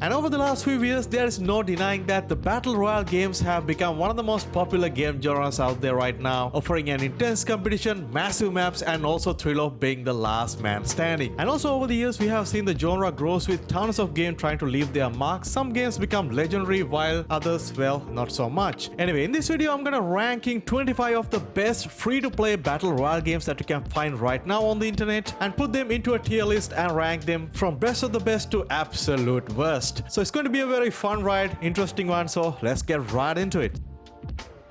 And over the last few years, there is no denying that the Battle Royale games have become one of the most popular game genres out there right now, offering an intense competition, massive maps, and also thrill of being the last man standing. And also over the years, we have seen the genre grows with tons of games trying to leave their mark. Some games become legendary while others, well, not so much. Anyway, in this video, I'm gonna ranking 25 of the best free-to-play Battle Royale games that you can find right now on the internet and put them into a tier list and rank them from best of the best to absolute worst. So it's going to be a very fun ride, interesting one, so let's get right into it.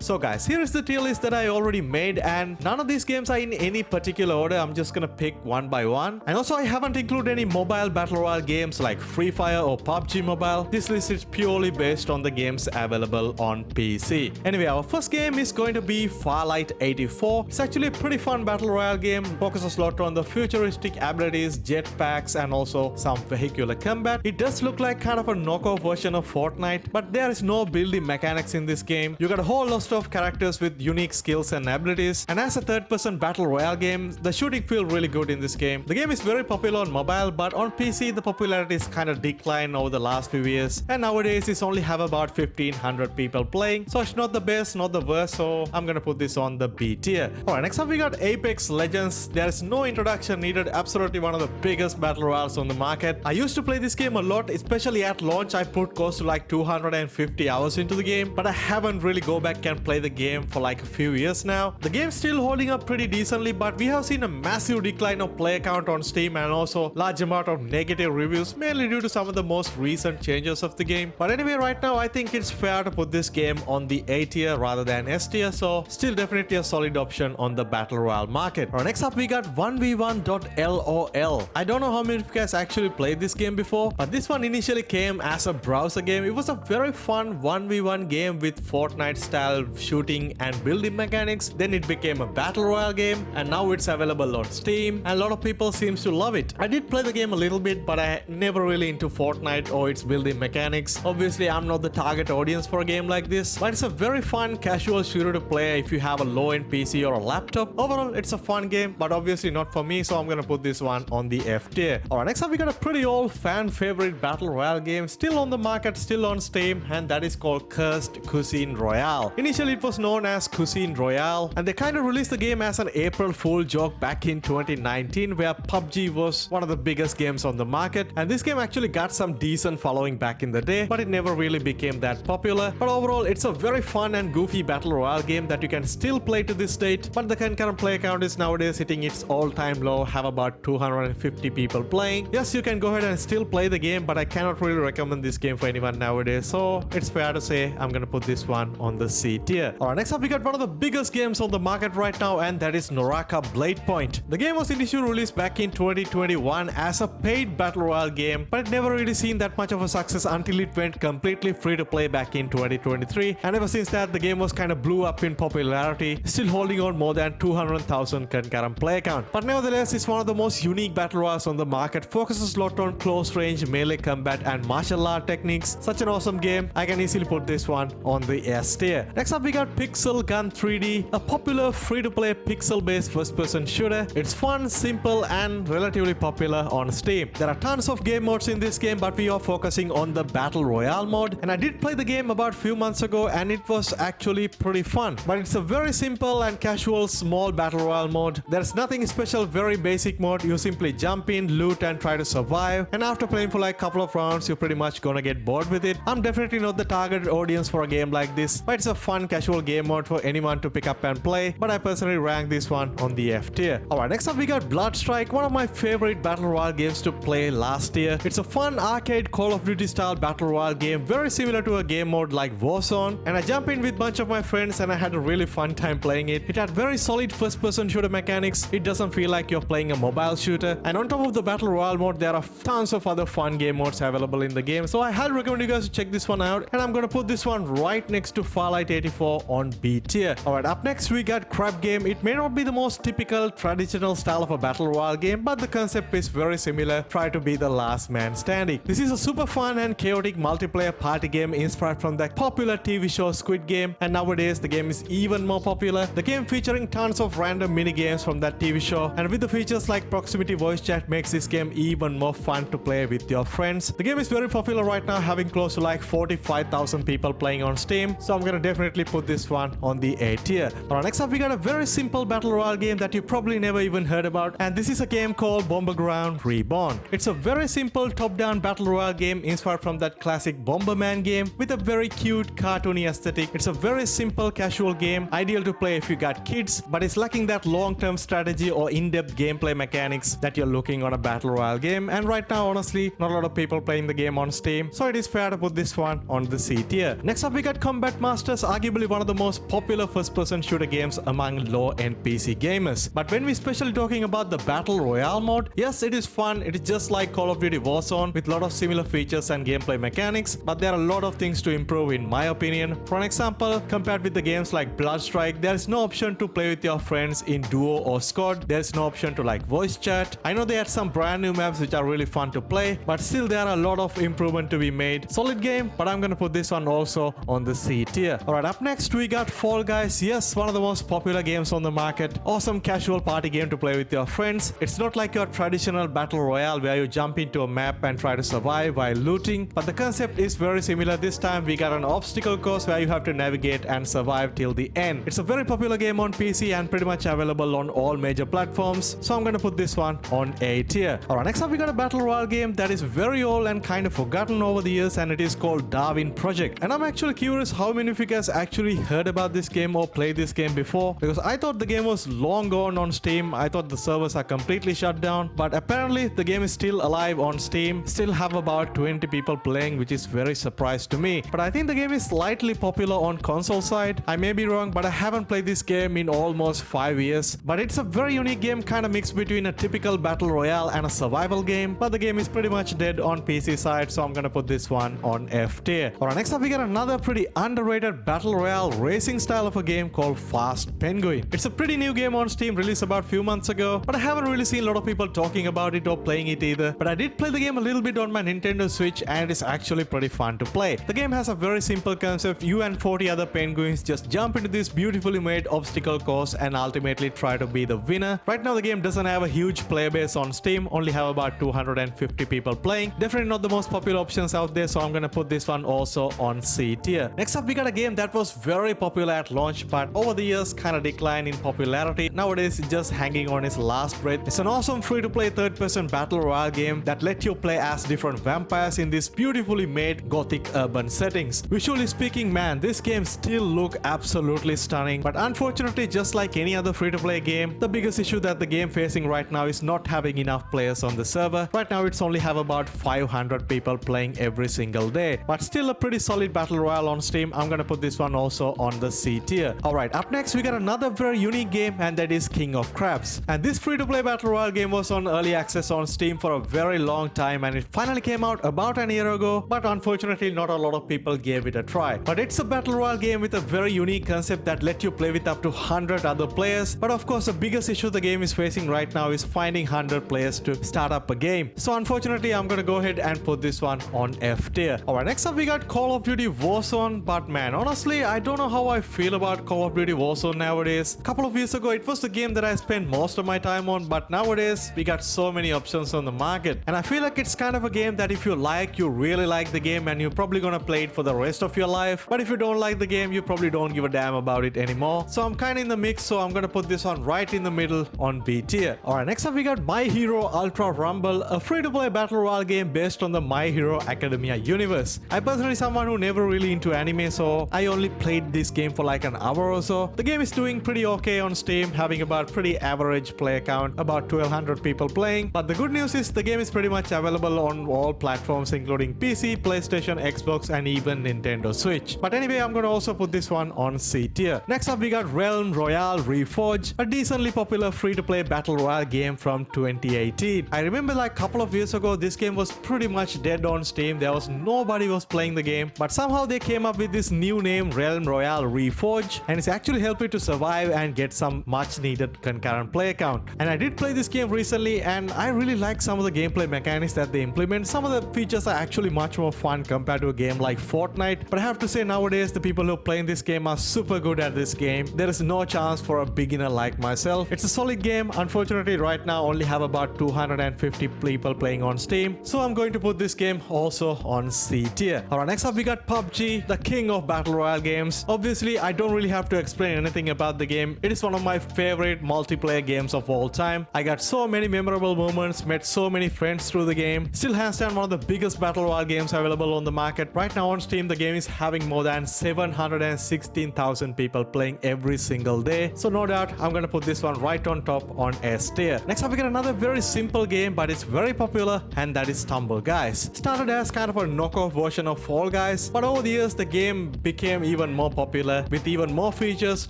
So guys, here is the tier list that I already made, and none of these games are in any particular order. I'm just gonna pick one by one. And also I haven't included any mobile battle royale games like Free Fire or PUBG Mobile. This list is purely based on the games available on PC. Anyway, our first game is going to be Farlight 84. It's actually a pretty fun battle royale game. Focuses a lot on the futuristic abilities, jetpacks, and also some vehicular combat. It does look like kind of a knockoff version of Fortnite, but there is no building mechanics in this game. You got a whole lot of characters with unique skills and abilities, and as a third-person battle royale game, the shooting feels really good in this game. The game is very popular on mobile, but on PC the popularity is kind of declined over the last few years, and nowadays it's only have about 1500 people playing, so it's not the best, not the worst, so I'm gonna put this on the B tier. Alright, next up we got Apex Legends. There is no introduction needed, absolutely one of the biggest battle royales on the market. I used to play this game a lot, especially at launch. I put close to like 250 hours into the game, but I haven't really go back and play the game for like a few years now. The game's still holding up pretty decently, but we have seen a massive decline of player count on Steam and also large amount of negative reviews, mainly due to some of the most recent changes of the game. But anyway, right now I think it's fair to put this game on the A tier rather than S tier, so still definitely a solid option on the battle royale market. Alright, next up we got 1v1.lol. I don't know how many of you guys actually played this game before, but this one initially came as a browser game. It was a very fun 1v1 game with Fortnite style shooting and building mechanics. Then it became a battle royale game, and now it's available on Steam, and a lot of people seems to love it. I did play the game a little bit, but I never really into Fortnite or its building mechanics. Obviously I'm not the target audience for a game like this, but it's a very fun casual shooter to play if you have a low-end PC or a laptop. Overall it's a fun game, but obviously not for me, so I'm gonna put this one on the F tier. Alright, next up we got a pretty old fan favorite battle royale game, still on the market, still on Steam, and that is called Cursed Cuisine Royale. Initially it was known as Cuisine Royale, and they kind of released the game as an April Fool joke back in 2019, where PUBG was one of the biggest games on the market, and this game actually got some decent following back in the day, but it never really became that popular. But overall it's a very fun and goofy battle royale game that you can still play to this date, but the concurrent player count is nowadays hitting its all-time low, have about 250 people playing. Yes, you can go ahead and still play the game, but I cannot really recommend this game for anyone nowadays, so it's fair to say I'm gonna put this one on the C tier. Alright, next up we got one of the biggest games on the market right now, and that is Nora Bladepoint. The game was initially released back in 2021 as a paid battle royale game, but it never really seen that much of a success until it went completely free to play back in 2023, and ever since that the game was kind of blew up in popularity, still holding on more than 200,000 concurrent player count. But nevertheless, it's one of the most unique battle royales on the market, focuses a lot on close range melee combat and martial art techniques. Such an awesome game, I can easily put this one on the S tier. Next up we got Pixel Gun 3D, a popular free-to-play pixel-based first-person shooter. It's fun, simple, and relatively popular on Steam. There are tons of game modes in this game, but we are focusing on the Battle Royale mode, and I did play the game about a few months ago, and it was actually pretty fun. But it's a very simple and casual small Battle Royale mode. There's nothing special, very basic mode. You simply jump in, loot, and try to survive, and after playing for like a couple of rounds, you're pretty much gonna get bored with it. I'm definitely not the target audience for a game like this, but it's a fun casual game mode for anyone to pick up and play, but I personally rank this one on the F tier. Alright, next up we got Bloodstrike, one of my favorite battle royale games to play last year. It's a fun arcade Call of Duty style battle royale game, very similar to a game mode like Warzone, and I jumped in with a bunch of my friends and I had a really fun time playing it. It had very solid first person shooter mechanics, it doesn't feel like you're playing a mobile shooter, and on top of the battle royale mode there are tons of other fun game modes available in the game, so I highly recommend you guys to check this one out, and I'm gonna put this one right next to Farlight 84 2024 on B tier. Alright, up next we got Crab Game. It may not be the most typical traditional style of a battle royale game, but the concept is very similar. Try to be the last man standing. This is a super fun and chaotic multiplayer party game inspired from the popular TV show Squid Game, and nowadays the game is even more popular. The game featuring tons of random mini games from that TV show, and with the features like proximity voice chat makes this game even more fun to play with your friends. The game is very popular right now, having close to like 45,000 people playing on Steam, so I'm gonna definitely put this one on the A tier. Alright, next up we got a very simple battle royale game that you probably never even heard about, and this is a game called Bomberground Reborn. It's a very simple top-down battle royale game inspired from that classic Bomberman game with a very cute cartoony aesthetic. It's a very simple casual game, ideal to play if you got kids, but it's lacking that long-term strategy or in-depth gameplay mechanics that you're looking on a battle royale game, and right now honestly not a lot of people playing the game on Steam, so it is fair to put this one on the C tier. Next up we got Combat Masters, arguably one of the most popular first-person shooter games among low-end PC gamers. But when we're especially talking about the Battle Royale mode, yes, it is fun. It is just like Call of Duty Warzone with a lot of similar features and gameplay mechanics, but there are a lot of things to improve in my opinion. For an example, compared with the games like Bloodstrike, there is no option to play with your friends in duo or squad. There is no option to like voice chat. I know they had some brand new maps which are really fun to play, but still there are a lot of improvement to be made. Solid game, but I'm gonna put this one also on the C tier. Alright, up next we got Fall Guys. Yes, one of the most popular games on the market. Awesome casual party game to play with your friends. It's not like your traditional battle royale where you jump into a map and try to survive while looting, but the concept is very similar. This time we got an obstacle course where you have to navigate and survive till the end. It's a very popular game on PC and pretty much available on all major platforms, so I'm gonna put this one on A tier. Alright, next up we got a battle royale game that is very old and kind of forgotten over the years, and it is called Darin Project. And I'm actually curious how many of you guys actually heard about this game or played this game before, because I thought the game was long gone on Steam. I thought the servers are completely shut down, but apparently the game is still alive on Steam. Still have about 20 people playing, which is very surprised to me. But I think the game is slightly popular on console side. I may be wrong, but I haven't played this game in almost 5 years. But it's a very unique game, kind of mixed between a typical battle royale and a survival game. But the game is pretty much dead on PC side, so I'm gonna put this one on F tier. Alright, next up we got another pretty underrated battle royale racing style of a game called Fast Penguin. It's a pretty new game on Steam, released about a few months ago, but I haven't really seen a lot of people talking about it or playing it either. But I did play the game a little bit on my Nintendo Switch, and it's actually pretty fun to play. The game has a very simple concept. You and 40 other penguins just jump into this beautifully made obstacle course and ultimately try to be the winner. Right now the game doesn't have a huge player base on Steam, only have about 250 people playing. Definitely not the most popular options out there, so I'm gonna put this one also on C tier. Next up we got a game that was very popular at launch, but over the years kind of declined in popularity. Nowadays it's just hanging on its last breath. It's an awesome free-to-play third-person battle royale game that let you play as different vampires in this beautifully made gothic urban settings. Visually speaking, man, this game still look absolutely stunning, but unfortunately, just like any other free-to-play game, the biggest issue that the game facing right now is not having enough players on the server. Right now it's only have about 500 people playing every single day, but still a pretty solid battle royale on Steam. I'm gonna put this one also on the C tier. Alright, up next we got another very unique game, and that is King of Crabs. And this free-to-play battle royale game was on early access on Steam for a very long time, and it finally came out about an year ago, but unfortunately not a lot of people gave it a try. But it's a battle royale game with a very unique concept that let you play with up to 100 other players. But of course the biggest issue the game is facing right now is finding 100 players to start up a game. So unfortunately I'm gonna go ahead and put this one on F tier. Alright, next up we got Call of Duty Warzone, but man, honestly I don't know how I feel about Call of Duty Warzone nowadays. A couple of years ago it was the game that I spent most of my time on, but nowadays we got so many options on the market, and I feel like it's kind of a game that if you really like the game, and you're probably gonna play it for the rest of your life. But if you don't like the game, you probably don't give a damn about it anymore. So I'm kind of in the mix, so I'm gonna put this one right in the middle on B tier. Alright, next up we got My Hero Ultra Rumble, a free-to-play battle royale game based on the My Hero Academia universe. I personally someone who never really into anime, so I only played this game for like an hour or so. The game is doing pretty okay on Steam, having about pretty average player count, about 1200 people playing. But the good news is the game is pretty much available on all platforms including PC, PlayStation, Xbox, and even Nintendo Switch. But anyway, I'm gonna also put this one on C tier. Next up we got Realm Royale Reforged, a decently popular free-to-play battle royale game from 2018. I remember like a couple of years ago this game was pretty much dead on Steam. There was nobody was playing the game, but somehow they came up with this new name, Realm Royale Reforge, and it's actually helped me to survive and get some much needed concurrent player count. And I did play this game recently, and I really like some of the gameplay mechanics that they implement. Some of the features are actually much more fun compared to a game like Fortnite, but I have to say nowadays the people who play in this game are super good at this game. There is no chance for a beginner like myself. It's a solid game. Unfortunately right now only have about 250 people playing on Steam, so I'm going to put this game also on C tier. Alright, next up we got PUBG, the king of battle royale games. Obviously I don't really have to explain anything about the game. It is one of my favorite multiplayer games of all time. I got so many memorable moments, met so many friends through the game. Still hands down one of the biggest battle royale games available on the market. Right now on Steam the game is having more than 716,000 people playing every single day. So no doubt I'm gonna put this one right on top on S tier. Next up we got another very simple game, but it's very popular, and that is Tumble Guys. Started as kind of a knockoff version of Fall Guys, but over the years the game became even more popular with even more features,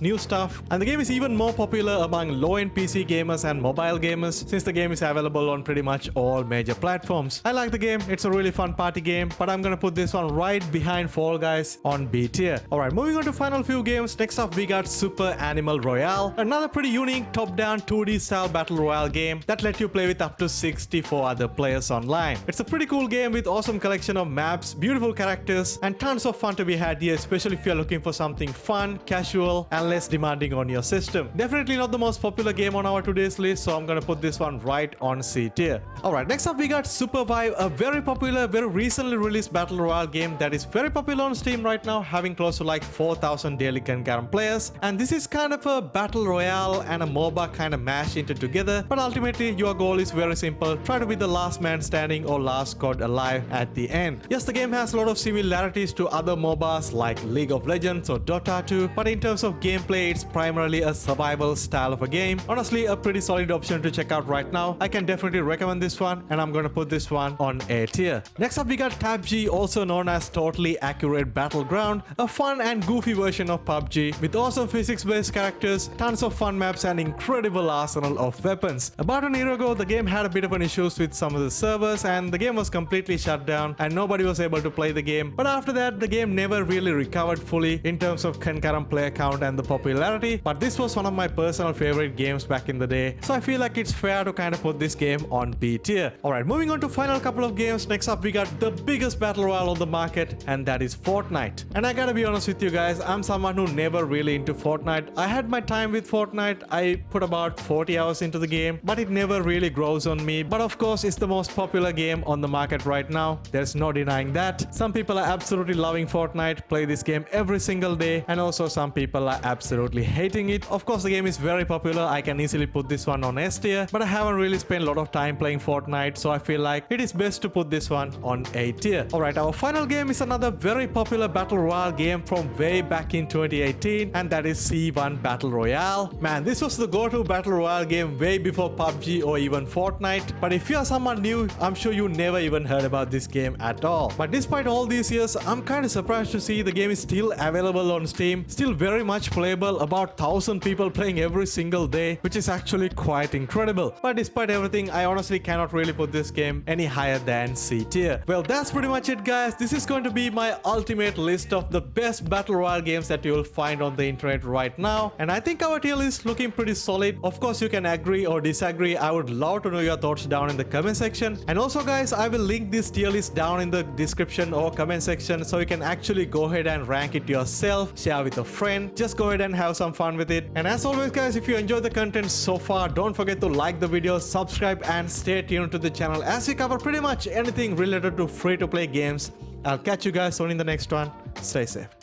new stuff, and the game is even more popular among low-end PC gamers and mobile gamers since the game is available on pretty much all major platforms. I like the game, it's a really fun party game, but I'm gonna put this one right behind Fall Guys on B tier. Alright, moving on to final few games. Next up we got Super Animal Royale, another pretty unique top-down 2D style battle royale game that let you play with up to 64 other players online. It's a pretty cool game with awesome collection of maps, beautiful characters, and tons of fun to be had here, especially if you're looking for something fun, casual, and less demanding on your system. Definitely not the most popular game on our today's list, so I'm gonna put this one right on C tier. Alright, next up we got Super Vive, a very popular, very recently released battle royale game that is very popular on Steam right now, having close to like 4,000 daily concurrent players. And this is kind of a battle royale and a MOBA kind of mashed into together, but ultimately your goal is very simple: try to be the last man standing or last squad alive at the end. Yes, the game has a lot of similarities to other MOBAs like League of Legends or Dota 2, but in terms of gameplay it's primarily a survival style of a game. Honestly, a pretty solid option to check out right now. I can definitely recommend this one, and I'm gonna put this one on A tier. Next up we got TabG, also known as Totally Accurate Battleground, a fun and goofy version of PUBG with awesome physics-based characters, tons of fun maps, and incredible arsenal of weapons. About a year ago the game had a bit of an issues with some of the servers, and the game was completely shut down and nobody was able to play the game. But after that the game never really recovered fully in terms of concurrent player count and the popularity, but this was one of my personal favorite games back in the day, so I feel like it's fair to kind of put this game on B tier. Alright, moving on to final couple of games. Next up we got the biggest battle royale on the market, and that is Fortnite. And I gotta be honest with you guys, I'm someone who never really into Fortnite. I had my time with Fortnite, I put about 40 hours into the game, but it never really grows on me. But of course it's the most popular game on the market right now, there's no denying that. Some people are absolutely loving Fortnite, play this game every single day, and also some people are absolutely hating it. Of course the game is very popular, I can easily put this one on S tier, but I haven't really spent a lot of time playing Fortnite, so I feel like it is best to put this one on A tier. Alright, our final game is another very popular battle royale game from way back in 2018, and that is C1 Battle Royale. Man, this was the go-to battle royale game way before PUBG or even Fortnite, but if you are someone new, I'm sure you never even heard about this game at all. But despite all these years, I'm kind of surprised to see the game is still available on Steam, still very much playable, about 1,000 people playing every single day, which is actually quite incredible. But despite everything, I honestly cannot really put this game any higher than C tier. Well, that's pretty much it guys. This is going to be my ultimate list of the best battle royale games that you will find on the internet right now, and I think our tier list is looking pretty solid. Of course you can agree or disagree, I would love to know your thoughts down in the comment section. And also guys, I will link this tier list down in the description or comment section, so you can actually go ahead and rank it yourself, share with a friend, just go ahead and have some fun with it. And as always guys, if you enjoyed the content so far, don't forget to like the video, subscribe, and stay tuned to the channel as we cover pretty much anything related to free to play games. I'll catch you guys soon in the next one. Stay safe.